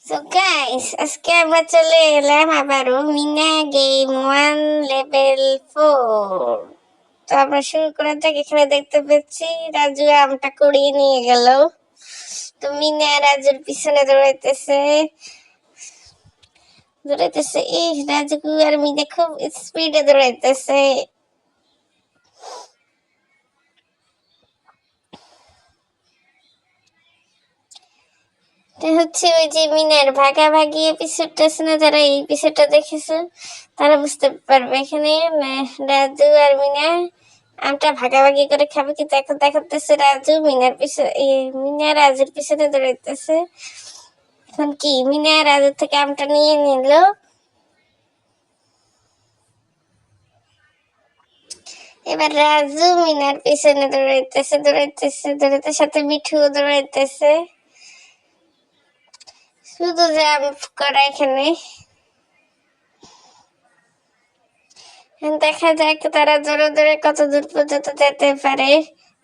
So guys, আজকে আমরা চলে এলাম আবারও মিনা গেম 1 লেভেল 4। তো আমরা শুরু করা যাক। এখানে দেখতে পাচ্ছি রাজু আমটা কুড়িয়ে নিয়ে গেল। তো মিনা রাজুর পিছনে দৌড়াইতেছে এই রাজু আর মিনা খুব স্পিডে দৌড়াইতেছে। হচ্ছে ওই যে মিনার ভাগাভাগি এপিসোডটা আছে না, যারা এই এপিসোডটা দেখেছে তারা বুঝতে পারবে। এখানে রাজু আর মিনা আমটা ভাগাভাগি করে খাবে, কিন্তু এখন দেখাতেছে রাজু মিনা রাজুর পিছনে দৌড়াইতেছে। এখন কি মিনা রাজুর থেকে আমটা নিয়ে নিল। এবার রাজু মিনার পিছনে দৌড়াইতেছে, সাথে মিঠুও দৌড়াইতেছে। শুধু জাম্প করা এখানে। দেখা যাক তারা জোরে জোরে কত দূর পর্যন্ত যেতে পারে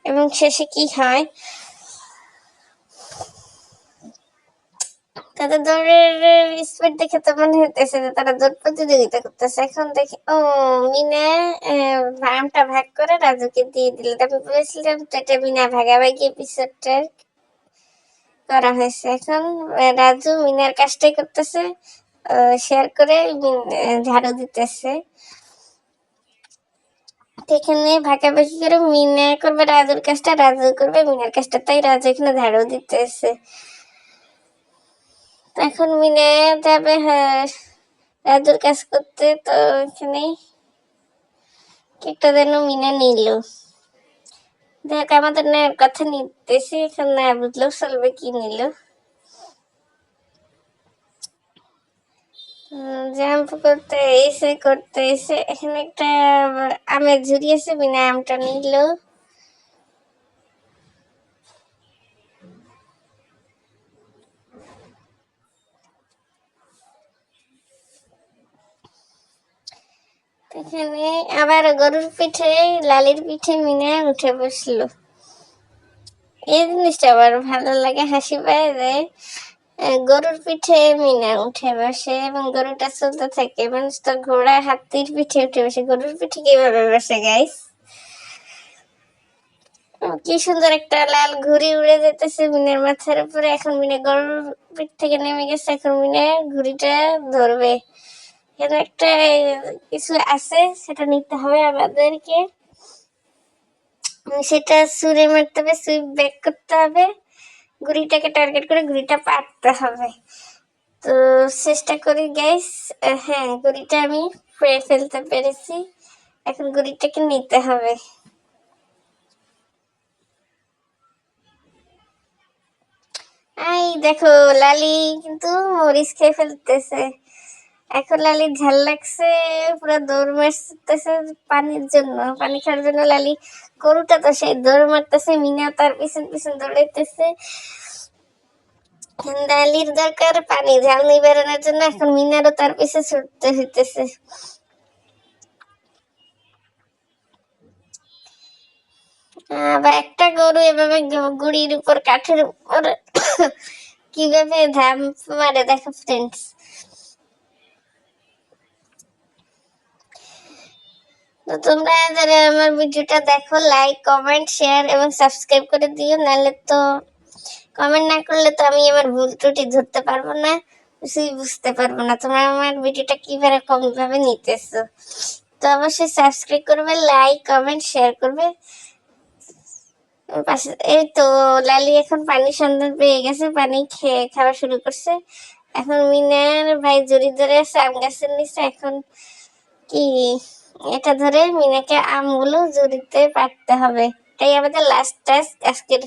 এবং শেষে কি হয়। তাদের দৌড়ের স্পিড দেখে তো মনে হইতেছে যে তারা দৌড় প্রতিযোগিতা করতেছে। এখন দেখি ও মিনা আমটা ভাগ করে রাজুকে দিয়ে দিল। আমি বলেছিলাম তো এটা মিনা ভাগাভাগি এপিসোডটা করা হয়েছে। এখন রাজু মিনার কাজটাই করতেছে, শেয়ার করে ঝাড়ু দিতেছে। এখানে ভাগাভাগি করে মিনা করবে রাজুর কাজটা, রাজু করবে মিনার কাজটা, তাই রাজু এখানে ঝাড়ু দিতেছে। এখন মিনা যাবে রাজুর কাজ করতে। তো এখানে একটা যেন মিনা নিল। দেখ আমাদের নেওয়ার কথা নিতেছি, এখন না বুঝলেও চলবে কি নিল। জাম্প করতে এসে এখানে একটা আমের ঝুড়ি আছে, মিনা আমটা নিল। এখানে আবার গরুর পিঠে লালির পিঠে মিনা উঠে বসলো। এই জিনিসটা আবার ভালো লাগে, হাসি পায় যে গরুর পিঠে মিনা উঠে বসে এবং গরুটা চলতে থাকে। মানুষ তো ঘোড়া হাতির পিঠে উঠে বসে, গরুর পিঠে কিভাবে বসে গাইস? কি সুন্দর একটা লাল ঘুড়ি উড়ে যেতেছে মিনার মাথার উপরে। এখন মিনা গরুর পিঠ থেকে নেমে গেছে, এখন মিনা ঘুড়িটা ধরবে। এখানে একটা কিছু আছে, সেটা নিতে হবে আমাদেরকে। সেটা ছুঁড়ে মারতে হবে, সুইপ ব্যাক করতে হবে, ঘুড়িটাকে টার্গেট করে ঘুড়িটা পারতে হবে। তো চেষ্টা করি গাইস। হ্যাঁ, ঘুড়িটা আমি ফেলতে পেরেছি। এখন ঘুড়িটাকে নিতে হবে। এই দেখো লালি কিন্তু মরিচ খেয়ে ফেলতেছে। এখন লালির ঝাল লাগছে, পুরো দৌড় মারতেছে পানির জন্য, পানি খাওয়ার জন্য। লালি গরুটা তো সেই দৌড় মারতেছে, মিনা তার পিছন পিছন দৌড়াইতেছে। লালির দরকার পানি ঝাল নিবারণের জন্য, এখন মিনারও তার পিছে ছুটতে হইতেছে। আবার একটা গরু এভাবে গুড়ির উপর কাঠের উপর কিভাবে ধাম মারে দেখো ফ্রেন্ডস। তো তোমরা যারা আমার ভিডিওটা দেখো, লাইক কমেন্ট শেয়ার এবং সাবস্ক্রাইব করে দিও, নাহলে তো কমেন্ট না করলে তো আমি আমার ভুল ত্রুটি ধরতে পারবো না, কিছুই বুঝতে পারবো না তোমরা আমার ভিডিওটা কিভাবে কম ভাবে নিতেছো। তো অবশ্যই সাবস্ক্রাইব করবে, লাইক কমেন্ট শেয়ার করবে। এই তো লালি এখন পানির সন্ধান পেয়ে গেছে, পানি খাওয়া শুরু করছে। এখন মিনার ভাই জড়ি ধরে আছে আম গাছের নিচে। এখন কি এটা ধরে মিনাকে আমগুলো জড়িতে পারতে হবে, এটাই আমাদের লাস্ট টাস্ক আজকের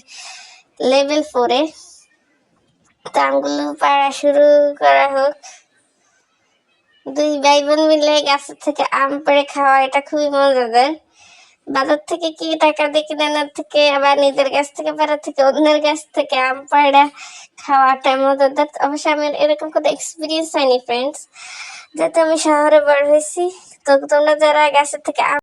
লেভেল 4-এ। তো আমগুলো পাড়া শুরু করা হোক। দুই ভাই বোন মিলে গাছের থেকে আম পেড়ে খাওয়া, এটা খুবই মজাদার। বাজার থেকে কি টাকা দিয়ে কিনে আনার থেকে, আবার নিজের গাছ থেকে পাড়ার থেকে অন্যের গাছ থেকে আম পাড়া খাওয়াটা মজাদার। অবশ্য আমার এরকম কোনো এক্সপিরিয়েন্স হয়নি ফ্রেন্ডস, যেহেতু আমি শহরে বড় হয়েছি। তো তোমরা যারা গাছের থেকে আম